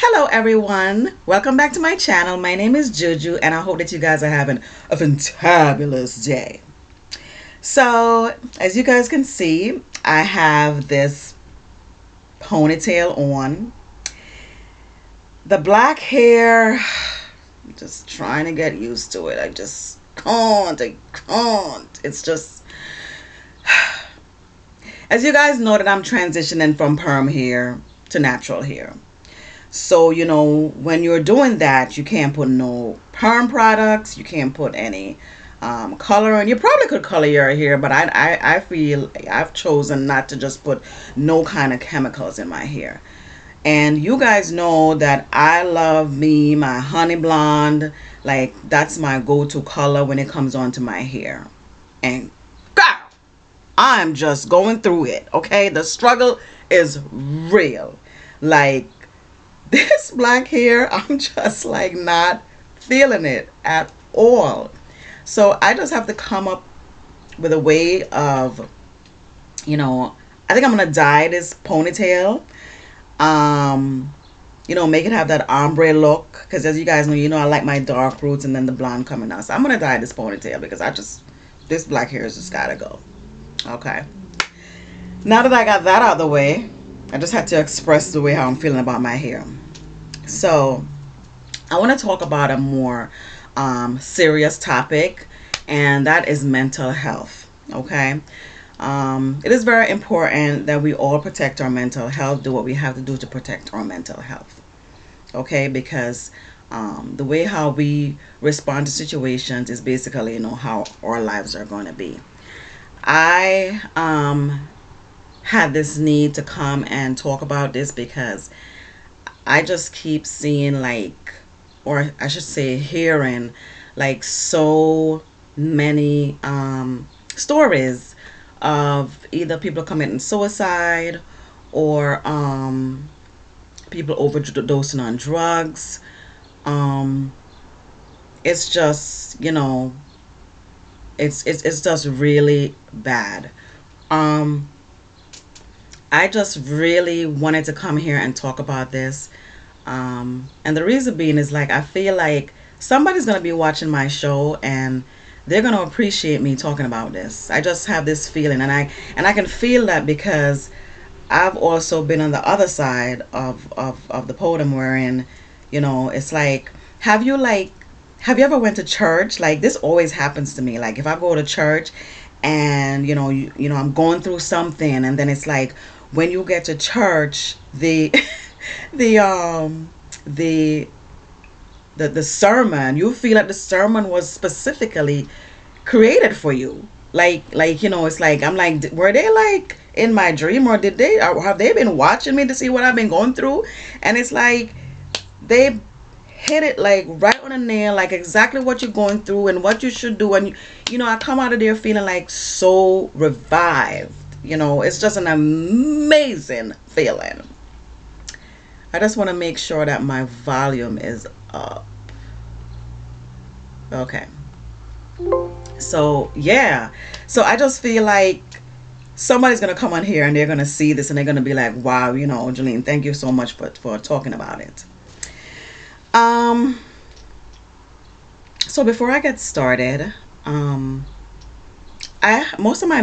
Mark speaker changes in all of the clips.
Speaker 1: Hello everyone, welcome back to my channel. My name is Juju and I hope that you guys are having a fantabulous day. So as you guys can see, I have this ponytail on. The black hair, I'm just trying to get used to it. I can't. It's just, as you guys know that I'm transitioning from perm hair to natural hair. So, when you're doing that, you can't put no perm products. You can't put any color. And you probably could color your hair, but I feel I've chosen not to just put no kind of chemicals in my hair. And you guys know that I love me, my honey blonde. Like, that's my go-to color when it comes onto my hair. And God, I'm just going through it, okay? The struggle is real. Like, this black hair, I'm just like not feeling it at all. So I just have to come up with a way of, I think I'm gonna dye this ponytail. Um, make it have that ombre look. Because as you guys know, I like my dark roots and then the blonde coming out. So I'm gonna dye this ponytail because this black hair has just gotta go. Okay. Now that I got that out of the way, I just had to express the way how I'm feeling about my hair. So I want to talk about a more serious topic, and that is mental health. Okay. It is very important that we all protect our mental health, do what we have to do to protect our mental health. Okay, because the way how we respond to situations is basically, how our lives are going to be. I had this need to come and talk about this because I just keep seeing, like, or I should say hearing, like, so many stories of either people committing suicide or people overdosing on drugs. um it's just, it's just really bad. um I just really wanted to come here and talk about this. And the reason being is, like, I feel like somebody's going to be watching my show and they're going to appreciate me talking about this. I just have this feeling, and I can feel that because I've also been on the other side of the podium wherein, it's like, have you like have you ever went to church? Like, this always happens to me. Like, if I go to church and I'm going through something, and then it's like when you get to church, the the the sermon, you feel like the sermon was specifically created for you. Like, it's like, I'm like, were they like in my dream, or did they, or have they been watching me to see what I've been going through? And it's like they hit it like right on the nail, like exactly what you're going through and what you should do. And I come out of there feeling like so revived. It's just an amazing feeling. I just want to make sure that my volume is up. Okay. So, yeah. So I just feel like somebody's going to come on here and they're going to see this and they're going to be like, wow, Jolene, thank you so much for talking about it. Um, so before I get started, um, most of my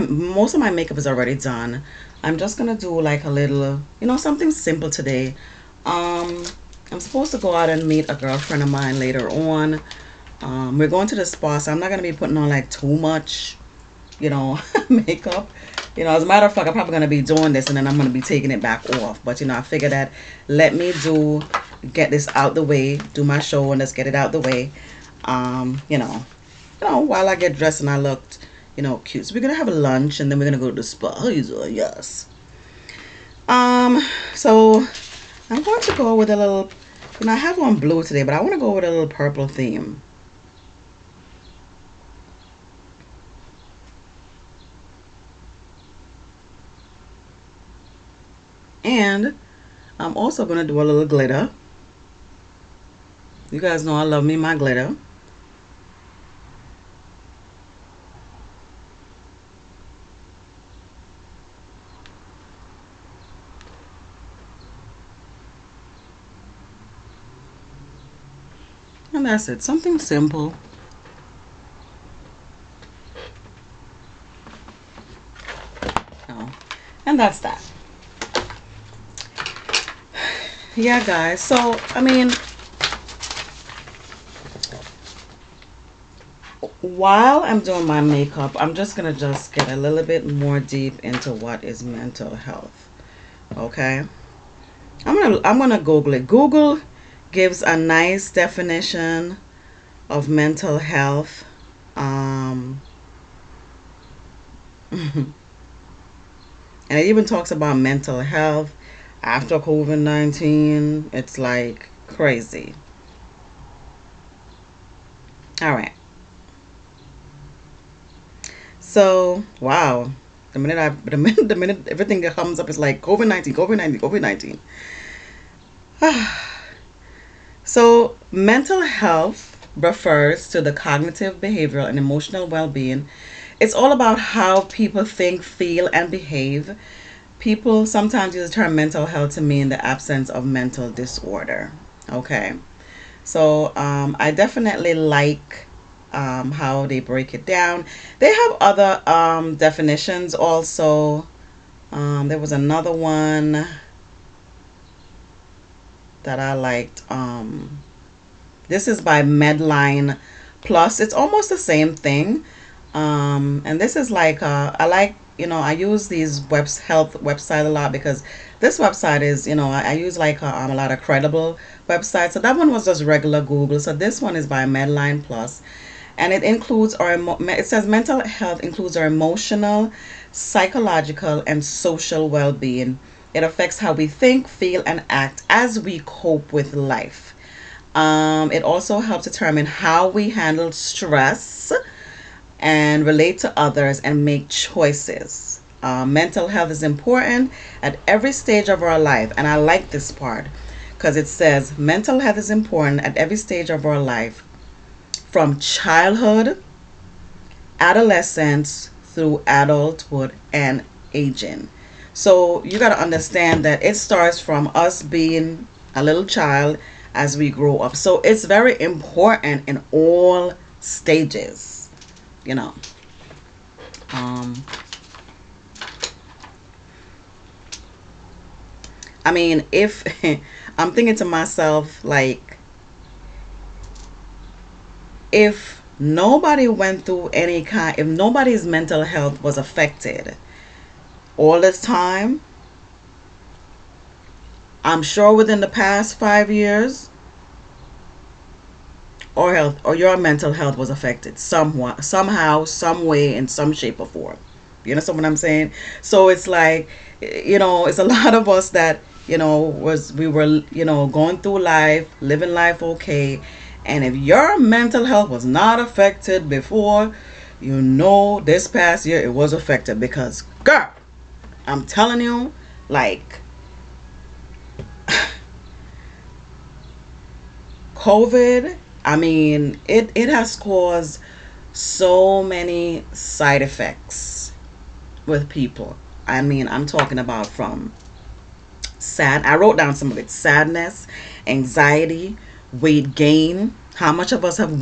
Speaker 1: makeup is already done. I'm just gonna do like a little, something simple today. Um, I'm supposed to go out and meet a girlfriend of mine later on. We're going to the spa, so I'm not gonna be putting on like too much, makeup. As a matter of fact, I'm probably gonna be doing this and then I'm gonna be taking it back off. But I figure that let me get this out the way, do my show and let's get it out the way. Um, you know, while I get dressed and I looked, cute. So we're gonna have a lunch and then we're gonna go to the spa. Yes. Um, so I'm going to go with a little, I have on blue today, but I want to go with a little purple theme. And I'm also going to do a little glitter. You guys know I love me my glitter. And that's it. Something simple. Oh, and that's that. Yeah, guys. So, I mean, while I'm doing my makeup, I'm just gonna just get a little bit more deep into what is mental health. Okay? I'm gonna Google it. Google gives a nice definition of mental health. Um, and it even talks about mental health after COVID-19. It's like crazy. All right. So, wow. The minute everything that comes up is like COVID-19, COVID-19, COVID-19. So, mental health refers to the cognitive, behavioral, and emotional well being. It's all about how people think, feel, and behave. People sometimes use the term mental health to mean the absence of mental disorder. Okay. So, I definitely like how they break it down. They have other definitions also. There was another one that I liked. This is by Medline Plus. It's almost the same thing. And this is like I like, I use these health website a lot because this website is, I use like a lot of credible websites. So that one was just regular Google. So this one is by Medline Plus, and it includes it says mental health includes our emotional, psychological, and social well-being. It affects how we think, feel, and act as we cope with life. It also helps determine how we handle stress and relate to others and make choices. Mental health is important at every stage of our life, and I like this part because it says mental health is important at every stage of our life, from childhood, adolescence, through adulthood and aging. So you got to understand that it starts from us being a little child as we grow up. So it's very important in all stages, you know. Um, I mean, if I'm thinking to myself, like, if nobody went through if nobody's mental health was affected all this time, I'm sure within the past 5 years, or your mental health was affected somewhat, somehow, some way, in some shape or form. You understand what I'm saying? So it's like, it's a lot of us that, we were, going through life, living life okay. And if your mental health was not affected before, this past year it was affected because, girl, I'm telling you, like, COVID, I mean, it has caused so many side effects with people. I mean, I'm talking about from I wrote down some of it: sadness, anxiety, weight gain. How much of us have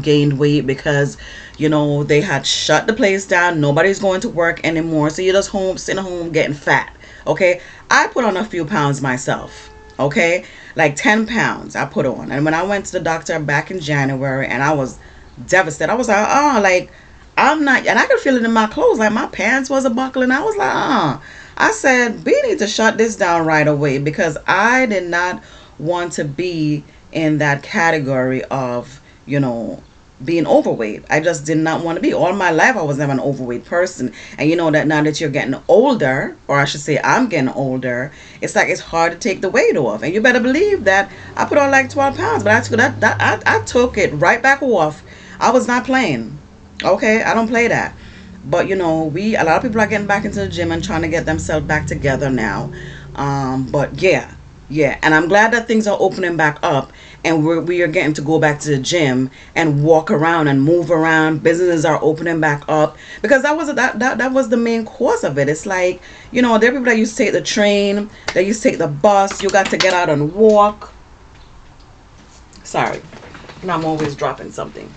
Speaker 1: gained weight because they had shut the place down, nobody's going to work anymore, so you're just sitting home getting fat. Okay, I put on a few pounds myself. Okay, like 10 pounds I put on, and when I went to the doctor back in January, and I was devastated. I was like, oh, like, I'm not, and I could feel it in my clothes, like my pants was a buckling. I was like, I said, we need to shut this down right away because I did not want to be in that category of, being overweight. I just did not want to be. All my life, I was never an overweight person. And you know that now that you're getting older, or I should say I'm getting older, it's like it's hard to take the weight off. And you better believe that I put on like 12 pounds, but I took it right back off. I was not playing. Okay, I don't play that. But a lot of people are getting back into the gym and trying to get themselves back together now. But yeah, and I'm glad that things are opening back up, and we are getting to go back to the gym and walk around and move around. Businesses are opening back up because that was the main cause of it. It's like, there are people that used to take the train, that used to take the bus. You got to get out and walk. Sorry, I'm always dropping something.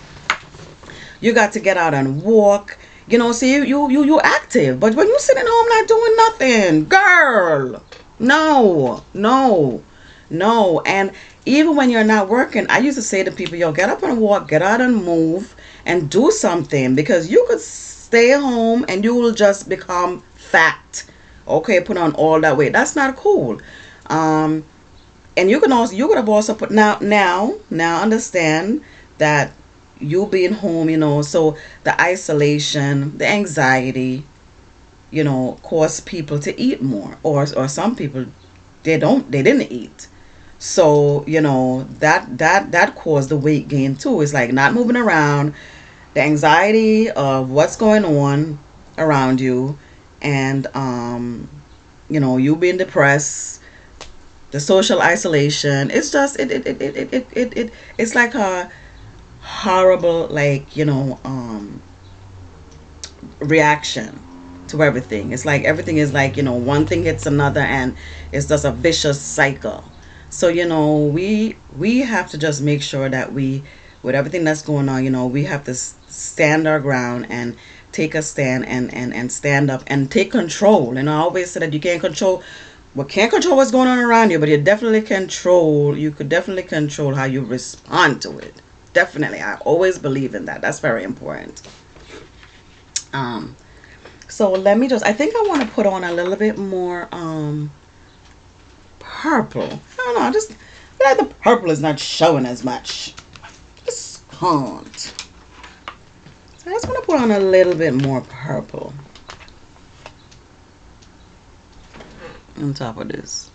Speaker 1: You got to get out and walk. See, you active. But when you sitting home not doing nothing, girl, no, no, no. And even when you're not working, I used to say to people, yo, get up and walk, get out and move, and do something, because you could stay home and you will just become fat. Okay, put on all that weight. That's not cool. Um, and you could have also put now understand that you being home, so the isolation, the anxiety, cause people to eat more, or some people, they didn't eat. So that caused the weight gain too. It's like not moving around, the anxiety of what's going on around you, and you being depressed, the social isolation. It's just it's like a horrible, like, reaction to everything. It's like everything is like, one thing hits another, and it's just a vicious cycle. So we have to just make sure that we, with everything that's going on, we have to stand our ground and take a stand, and stand up and take control. And I always say that you can't control, well, can't control what's going on around you, but you could definitely control how you respond to it. Definitely, I always believe in that. That's very important. um so let me just, I think I want to put on a little bit more purple. I don't know, I just feel like the purple is not showing as much. Just can't. So I just want to put on a little bit more purple on top of this.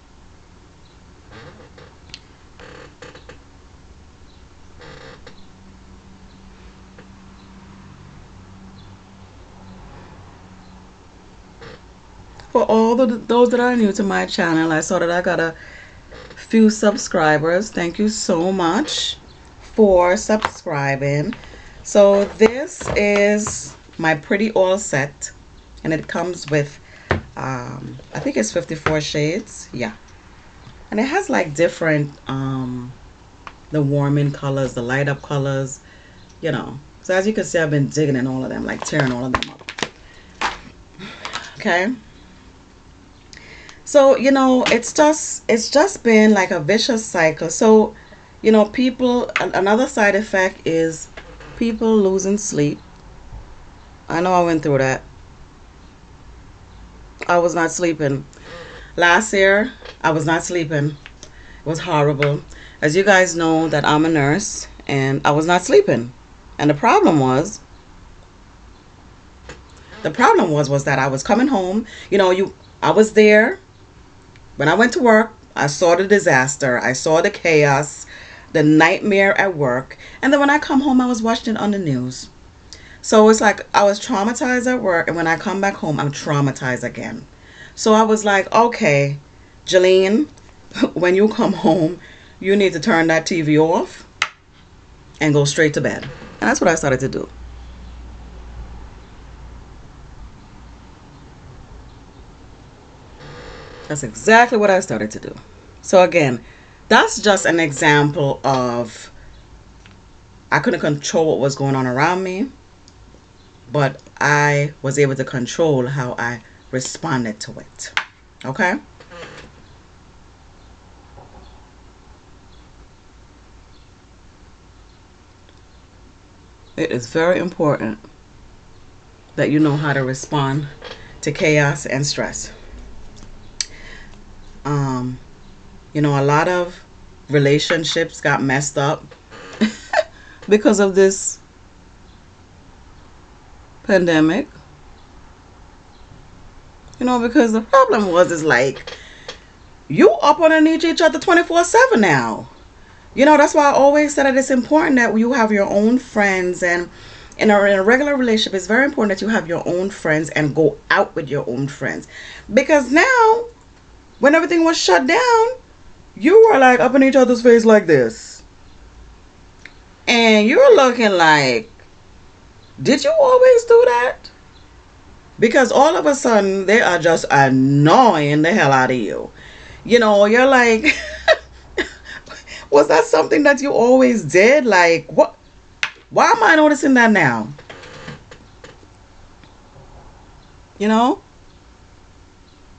Speaker 1: For all those that are new to my channel, I saw that I got a few subscribers. Thank you so much for subscribing. So this is my pretty oil set, and it comes with I think it's 54 shades. Yeah. And it has like different the warming colors, the light up colors, So as you can see, I've been digging in all of them, like tearing all of them up. Okay. So it's just been like a vicious cycle. So people, another side effect is people losing sleep. I know I went through that. I was not sleeping last year. I was not sleeping. It was horrible. As you guys know, that I'm a nurse, and I was not sleeping. And the problem was that I was coming home. I was there when I went to work. I saw the disaster. I saw the chaos, the nightmare at work. And then when I come home, I was watching it on the news. So it's like I was traumatized at work, and when I come back home, I'm traumatized again. So I was like, okay, Jillian, when you come home, you need to turn that TV off and go straight to bed. And that's what I started to do. That's exactly what I started to do. So again, that's just an example of, I couldn't control what was going on around me, but I was able to control how I responded to it. Okay? It is very important that you know how to respond to chaos and stress. Um, a lot of relationships got messed up because of this pandemic. Because the problem is like, you up underneath each other 24/7 now. That's why I always said that it's important that you have your own friends, and in a regular relationship, it's very important that you have your own friends and go out with your own friends. Because now, when everything was shut down, you were like up in each other's face like this. And you're looking like, did you always do that? Because all of a sudden, they are just annoying the hell out of you. You're like, Was that something that you always did? Like, what? Why am I noticing that now? You know?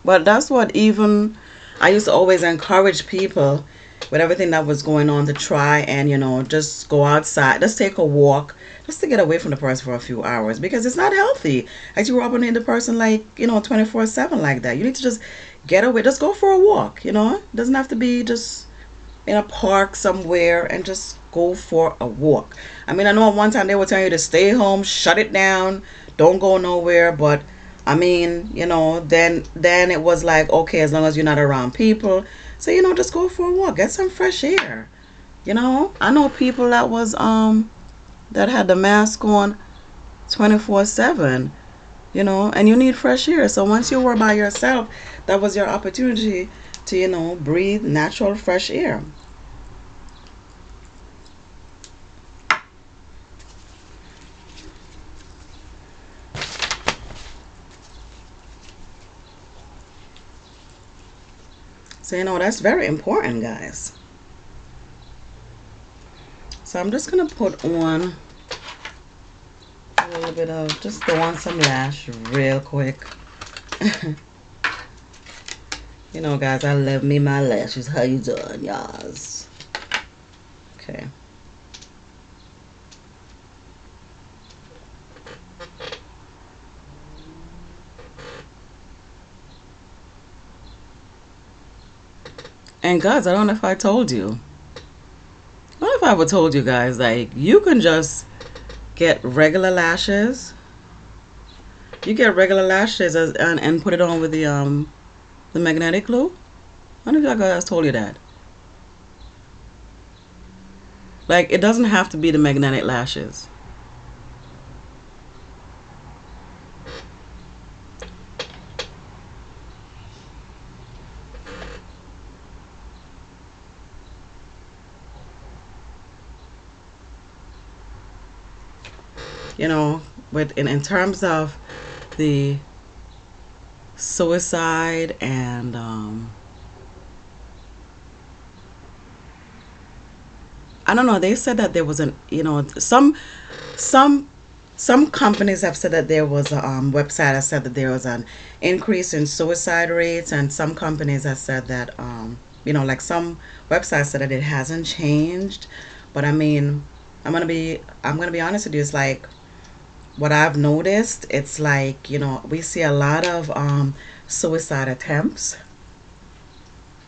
Speaker 1: But that's what even I used to always encourage people with everything that was going on to try and, just go outside, just take a walk, just to get away from the person for a few hours because it's not healthy. As you rubbing in the person like, 24/7 like that. You need to just get away, just go for a walk. It doesn't have to be just in a park somewhere and just go for a walk. I mean, I know at one time they were telling you to stay home, shut it down, don't go nowhere, but I mean, then it was like, okay, as long as you're not around people, so just go for a walk, get some fresh air. I know people that had the mask on 24/7, and you need fresh air. So once you were by yourself, that was your opportunity to, breathe natural fresh air. So, that's very important, guys. So I'm just going to put on a little bit of, just throw on some lash real quick. Guys, I love me my lashes. How you doing, y'all? Okay. And guys, I don't know if I told you. I don't know if I ever told you guys, like, you can just get regular lashes. You get regular lashes and put it on with the magnetic glue. I don't know if I guys told you that. Like, it doesn't have to be the magnetic lashes. With in terms of the suicide and I don't know, they said that there was some some companies have said that there was a website that said that there was an increase in suicide rates, and some companies have said that like some websites said that it hasn't changed. But I mean, I'm gonna be honest with you. It's like what I've noticed. It's like we see a lot of suicide attempts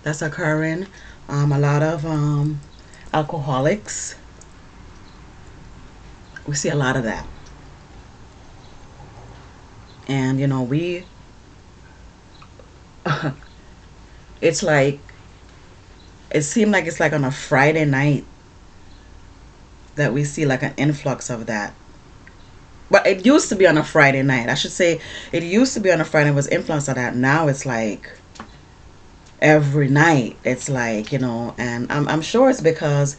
Speaker 1: that's occurring. A lot of alcoholics. We see a lot of that, and we it's like it seemed like it's like on a Friday night that we see like an influx of that. But it used to be on a Friday night. I should say it used to be on a Friday. It was influence of that. Now it's like every night. It's like and I'm sure it's because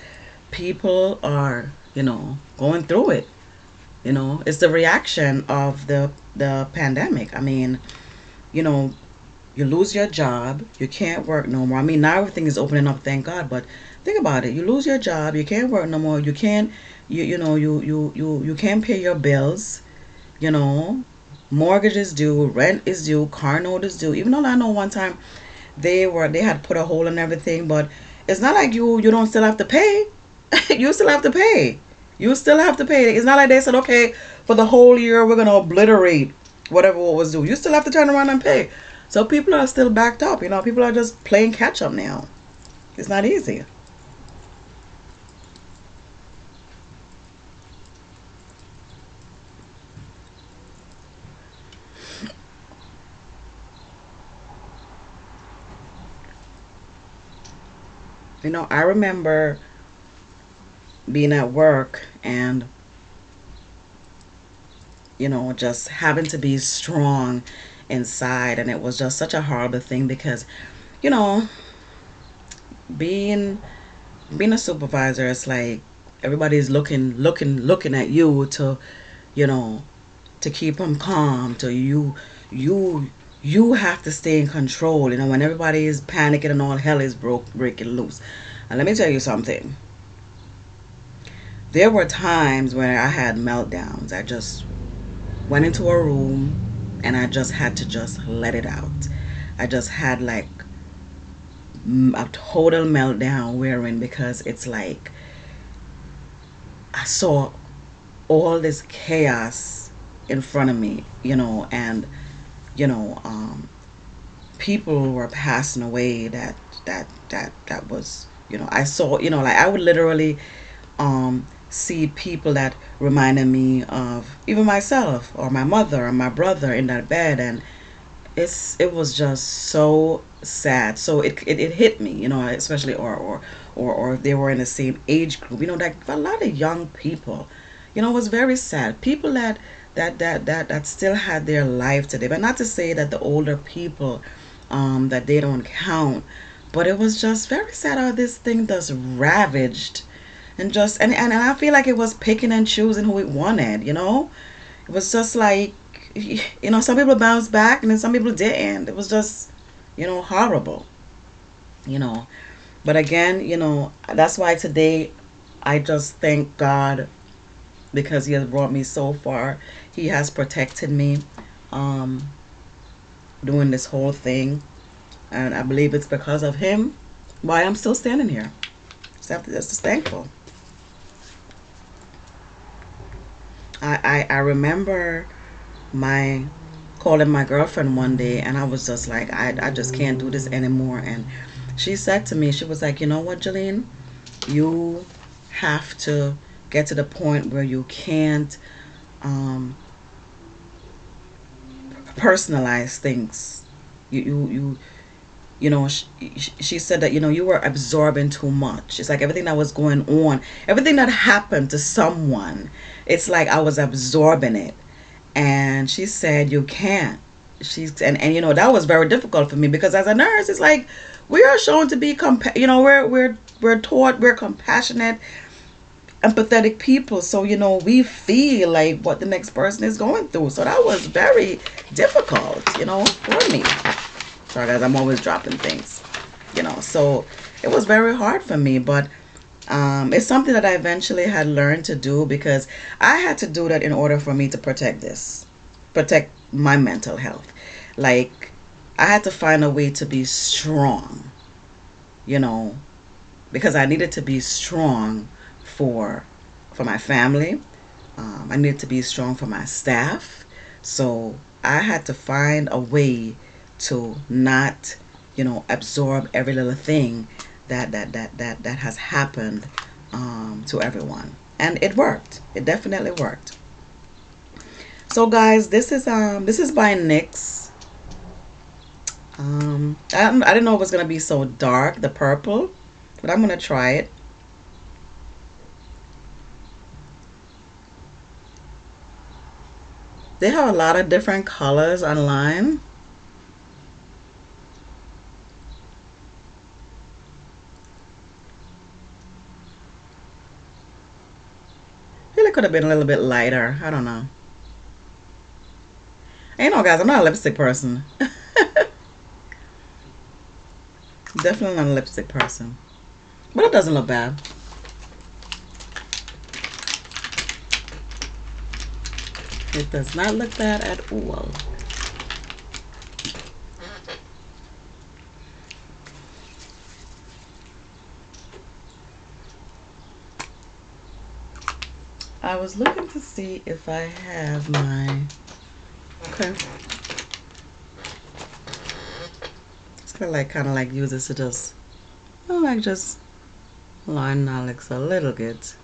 Speaker 1: people are going through it. It's the reaction of the pandemic. I mean, you know, you lose your job, you can't work no more. I mean, now everything is opening up, thank God. But think about it: you lose your job, you can't work no more. You can't, you can't pay your bills. You know, mortgage is due, rent is due, car note is due. Even though I know one time they had put a hole in everything, but it's not like you don't still have to pay. You still have to pay. You still have to pay. It's not like they said, okay, for the whole year we're gonna obliterate whatever what was due. You still have to turn around and pay. So people are still backed up. People are just playing catch up now. It's not easy. I remember being at work and just having to be strong inside, and it was just such a horrible thing because you know being being a supervisor, it's like everybody's looking at you to you know to keep them calm, to you you have to stay in control when everybody is panicking and all hell is breaking loose. And let me tell you something. There were times when I had meltdowns. I just went into a room and I just had to just let it out. I just had like a total meltdown wherein, because it's like I saw all this chaos in front of me, and you know, people were passing away that was, I saw, like I would literally see people that reminded me of even myself or my mother or my brother in that bed, and it was just so sad. So it hit me, especially, or if they were in the same age group, like a lot of young people, it was very sad. People that still had their life today. But not to say that the older people, that they don't count, but it was just very sad how this thing just ravaged, and just and I feel like it was picking and choosing who it wanted. It was just like, some people bounced back and then some people didn't. It was just, horrible, you know. But again, that's why today I just thank God, because He has brought me so far. He has protected me, um, doing this whole thing. And I believe it's because of Him why I'm still standing here. Just thankful. I remember my calling my girlfriend one day, and I was just like, I just can't do this anymore. And she said to me, she was like, you know what, Jolene, you have to get to the point where you can't um, personalize things. She said that, you were absorbing too much. It's like everything that was going on, everything that happened to someone, it's like I was absorbing it. And she said, you can't. And that was very difficult for me, because as a nurse, it's like we are shown to be we're taught we're compassionate, empathetic people. So we feel like what the next person is going through. So that was very difficult, for me. Sorry guys, I'm always dropping things. So it was very hard for me. But it's something that I eventually had learned to do, because I had to do that in order for me to protect my mental health. Like, I had to find a way to be strong, you know, because I needed to be strong for my family. I needed to be strong for my staff. So I had to find a way to not, absorb every little thing that has happened, to everyone. And it worked. It definitely worked. So guys, this is by NYX. I didn't know it was gonna be so dark, the purple, but I'm gonna try it. They have a lot of different colors online. Really could have been a little bit lighter. I don't know. Guys, I'm not a lipstick person. Definitely not a lipstick person. But it doesn't look bad. It does not look bad at all. I was looking to see if I have my... Okay. It's kind of like use this to just... just line Alex a little bit.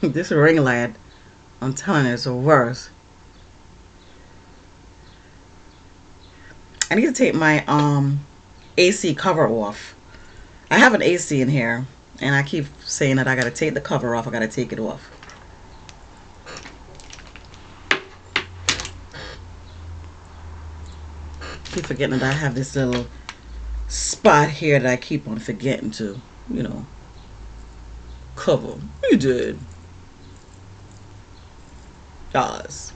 Speaker 1: This ring light, I'm telling you, it's the worst. I need to take my AC cover off. I have an AC in here, and I keep saying that I gotta take the cover off. I gotta take it off. Keep forgetting that I have this little spot here that I keep on forgetting to, cover. You did. Guys.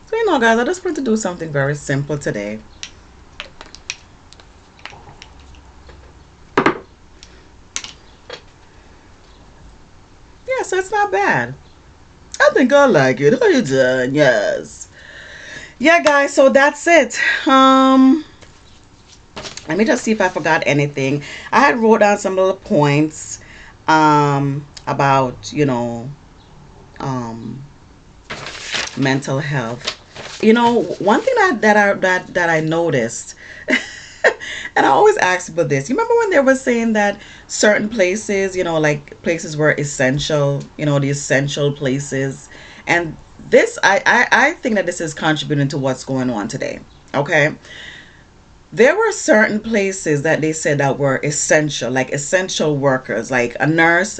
Speaker 1: So know, guys, I just want to do something very simple today. Yeah, so it's not bad. I think I like it. How you doing? Yes. Yeah, guys, so that's it. Let me just see if I forgot anything. I had wrote down some little points about, um mental health. One thing that I noticed, and I always ask about this. You remember when they were saying that certain places, like places were essential, the essential places, and this, I think that this is contributing to what's going on today. Okay, there were certain places that they said that were essential, like essential workers, like a nurse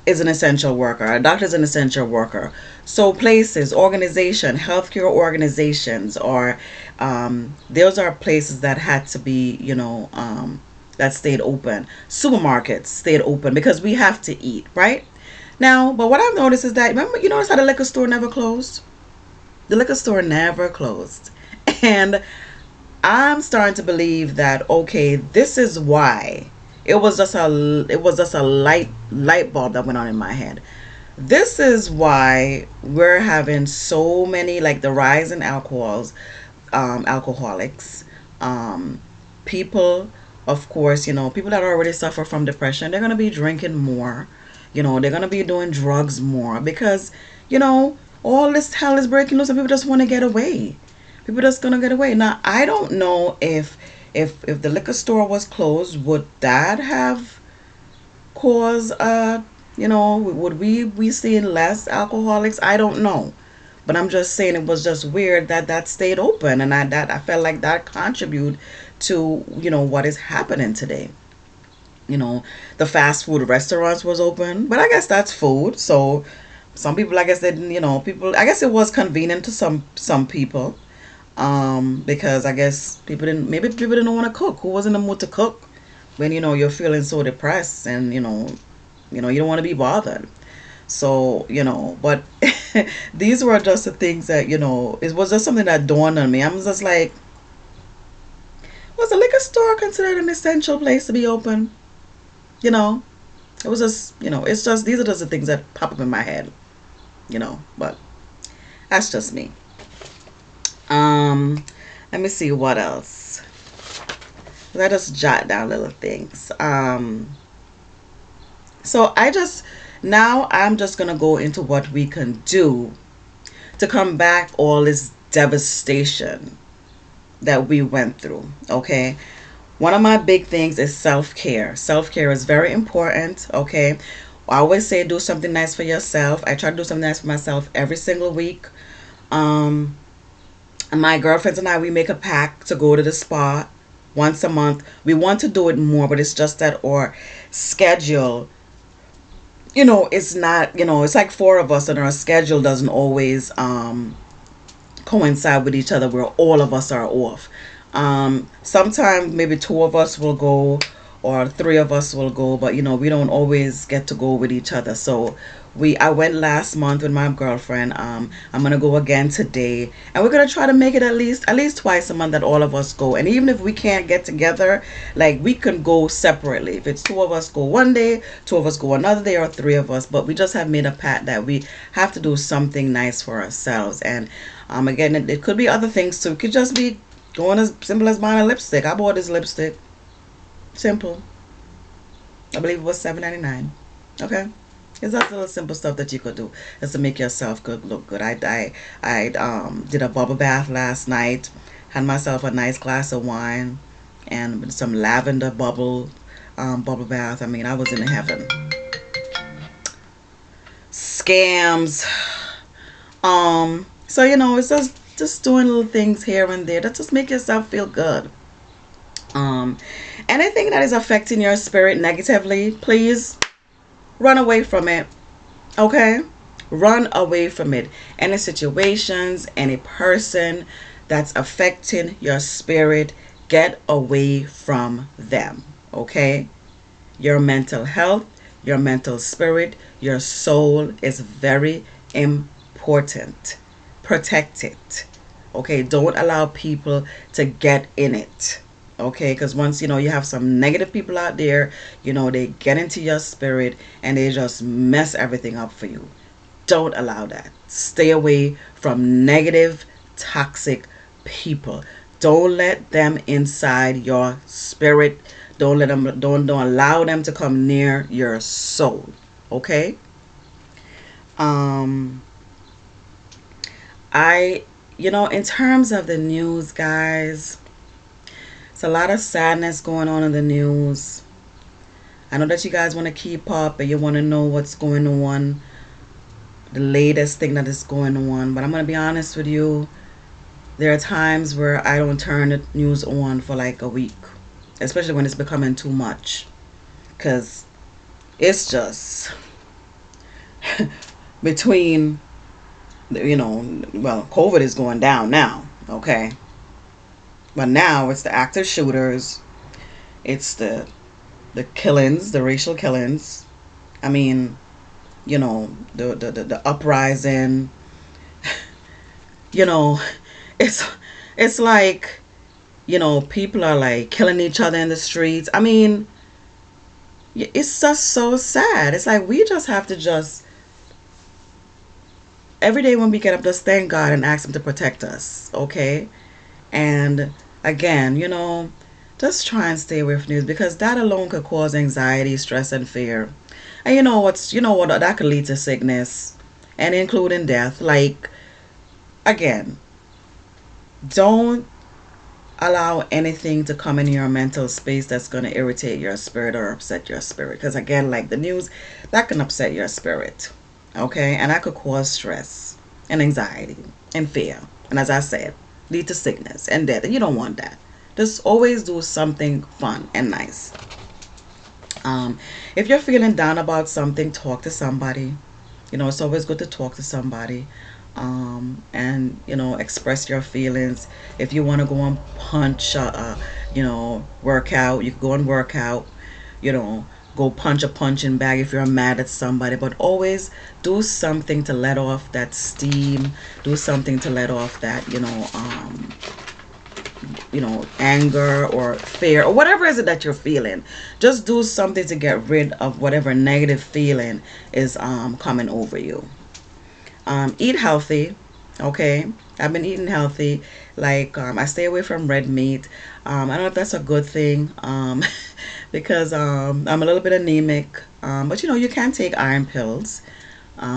Speaker 1: is an essential worker, a doctor is an essential worker. So places, organization, healthcare organizations, or those are places that had to be, that stayed open. Supermarkets stayed open because we have to eat, right? Now, but what I've noticed is that, remember, you notice how the liquor store never closed? The liquor store never closed. And I'm starting to believe that, okay, this is why. It was just a light bulb that went on in my head. This is why we're having so many, like the rise in alcoholics, um, people, of course, people that already suffer from depression, they're gonna be drinking more. They're gonna be doing drugs more because, all this hell is breaking loose and people just want to get away. People just gonna get away. Now I don't know if the liquor store was closed, would that have caused would we be seeing less alcoholics? I don't know. But I'm just saying it was just weird that that stayed open, and I felt like that contribute to what is happening today. You know, the fast food restaurants was open, but I guess that's food. So some people, I guess they didn't, people. I guess it was convenient to some people, because I guess people didn't. Maybe people didn't want to cook. Who was in the mood to cook when you're feeling so depressed, and you don't want to be bothered. So, but these were just the things that, it was just something that dawned on me. I'm just like, was the liquor store considered an essential place to be open? You know, it was just, it's just, these are just the things that pop up in my head, but that's just me. Um, Let me see what else. Let us jot down little things. So now I'm just going to go into what we can do to combat all this devastation that we went through. Okay. One of my big things is self-care. Self-care is very important. Okay. I always say do something nice for yourself. I try to do something nice for myself every single week. Um, my girlfriends and I, we make a pact to go to the spa once a month. We want to do it more, but it's just that our schedule, it's not, it's like four of us and our schedule doesn't always coincide with each other where all of us are off. Sometimes maybe two of us will go or three of us will go, but we don't always get to go with each other. So I went last month with my girlfriend. I'm gonna go again today, and we're gonna try to make it at least twice a month that all of us go. And even if we can't get together, like we can go separately. If it's two of us go one day, two of us go another day, or three of us. But we just have made a pact that we have to do something nice for ourselves. And again, it could be other things too. It could just be going as simple as buying a lipstick. I bought this lipstick. Simple. I believe it was $7.99. Okay. It's just little simple stuff that you could do just to make yourself look good. I did a bubble bath last night. Had myself a nice glass of wine and some lavender bubble bath. I mean, I was in heaven. Scams. So it's just doing little things here and there that just make yourself feel good. Um, Anything that is affecting your spirit negatively, please run away from it. Okay? Run away from it. Any situations, any person that's affecting your spirit, get away from them. Okay? Your mental health, your mental spirit, your soul is very important. Protect it. Okay, don't allow people to get in it. Okay, because once you have some negative people out there, they get into your spirit and they just mess everything up for you. Don't allow that. Stay away from negative, toxic people. Don't let them inside your spirit. Don't allow them to come near your soul. Okay? Um I in terms of the news, guys, it's a lot of sadness going on in the news. I know that you guys want to keep up and you want to know what's going on, the latest thing that is going on, but I'm going to be honest with you. There are times where I don't turn the news on for like a week, especially when it's becoming too much. Because it's just between, well, COVID is going down now, okay? But now it's the active shooters, it's the killings, the racial killings. I mean, the uprising, you know, it's it's like, people are like killing each other in the streets. I mean, it's just so sad. It's like we just have to just every day when we get up, just thank God and ask Him to protect us, okay? And again, just try and stay away from news because that alone could cause anxiety, stress, and fear. And you know what that could lead to sickness and including death. Like again, don't allow anything to come in your mental space that's going to irritate your spirit or upset your spirit. Because again, like the news, that can upset your spirit. Okay? And that could cause stress and anxiety and fear. And as I said, lead to sickness and death. And you don't want that. Just always do something fun and nice. Um, if you're feeling down about something, talk to somebody. It's always good to talk to somebody, and express your feelings. If you want to go and punch, work out, you can go and work out. You know, go punch a punching bag if you're mad at somebody. But always do something to let off that steam. Do something to let off that anger or fear or whatever is it that you're feeling. Just do something to get rid of whatever negative feeling is coming over you. Eat healthy. Okay, I've been eating healthy. Like I stay away from red meat. I don't know if that's a good thing, because I'm a little bit anemic, but you can take iron pills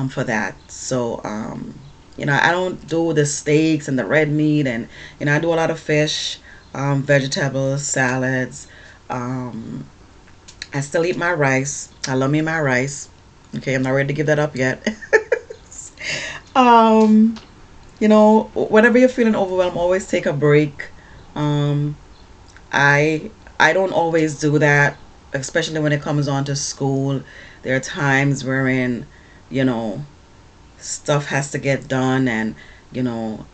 Speaker 1: for that. So I don't do the steaks and the red meat, and I do a lot of fish, vegetables, salads. Um, I still eat my rice. I love me my rice. Okay, I'm not ready to give that up yet. um, whenever you're feeling overwhelmed, always take a break. Um, I don't always do that, especially when it comes on to school. There are times wherein, you know, stuff has to get done, and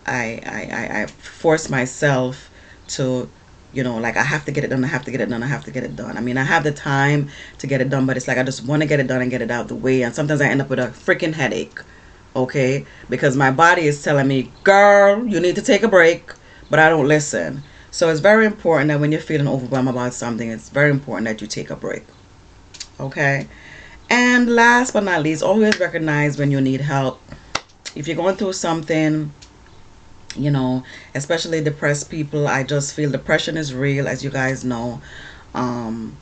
Speaker 1: I force myself to, like I have to get it done, I have to get it done, I have to get it done. I mean, I have the time to get it done, but it's like I just want to get it done and get it out of the way, and sometimes I end up with a freaking headache. Okay, because my body is telling me, girl, you need to take a break, but I don't listen. So it's very important that when you're feeling overwhelmed about something, it's very important that you take a break. Okay. And last but not least, always recognize when you need help. If you're going through something, you know, especially depressed people, I just feel depression is real, as you guys know. Um,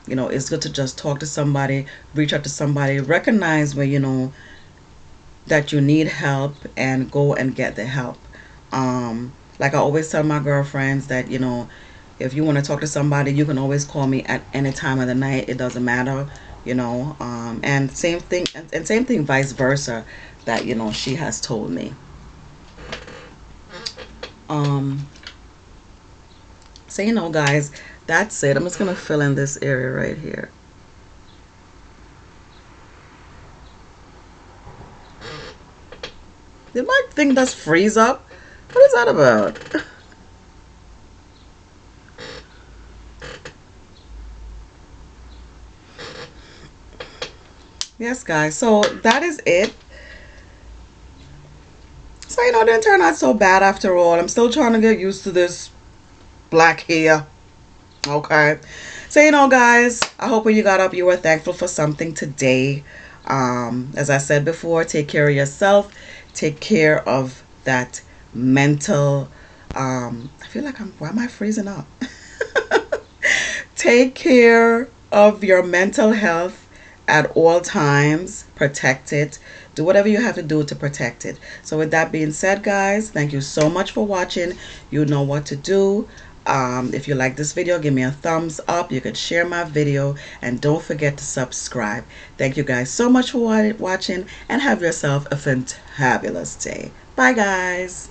Speaker 1: it's good to just talk to somebody, reach out to somebody, recognize when that you need help and go and get the help. Like I always tell my girlfriends that, if you want to talk to somebody, you can always call me at any time of the night. It doesn't matter, and same thing vice versa that, she has told me. Um, so, guys, that's it. I'm just going to fill in this area right here. Did my thing just freeze up? What is that about? Yes, guys. So that is it. So So, you know, it didn't turn out so bad after all. I'm still trying to get used to this black hair. Okay. So, you know, guys, I hope when you got up, you were thankful for something today. As I said before, take care of yourself. Take care of that mental. I feel like why am I freezing up? Take care of your mental health at all times. Protect it. Do whatever you have to do to protect it. So, with that being said, guys, thank you so much for watching. You know what to do. If you like this video, give me a thumbs up. You could share my video and don't forget to subscribe. Thank you guys so much for watching and have yourself a fantabulous day. Bye, guys.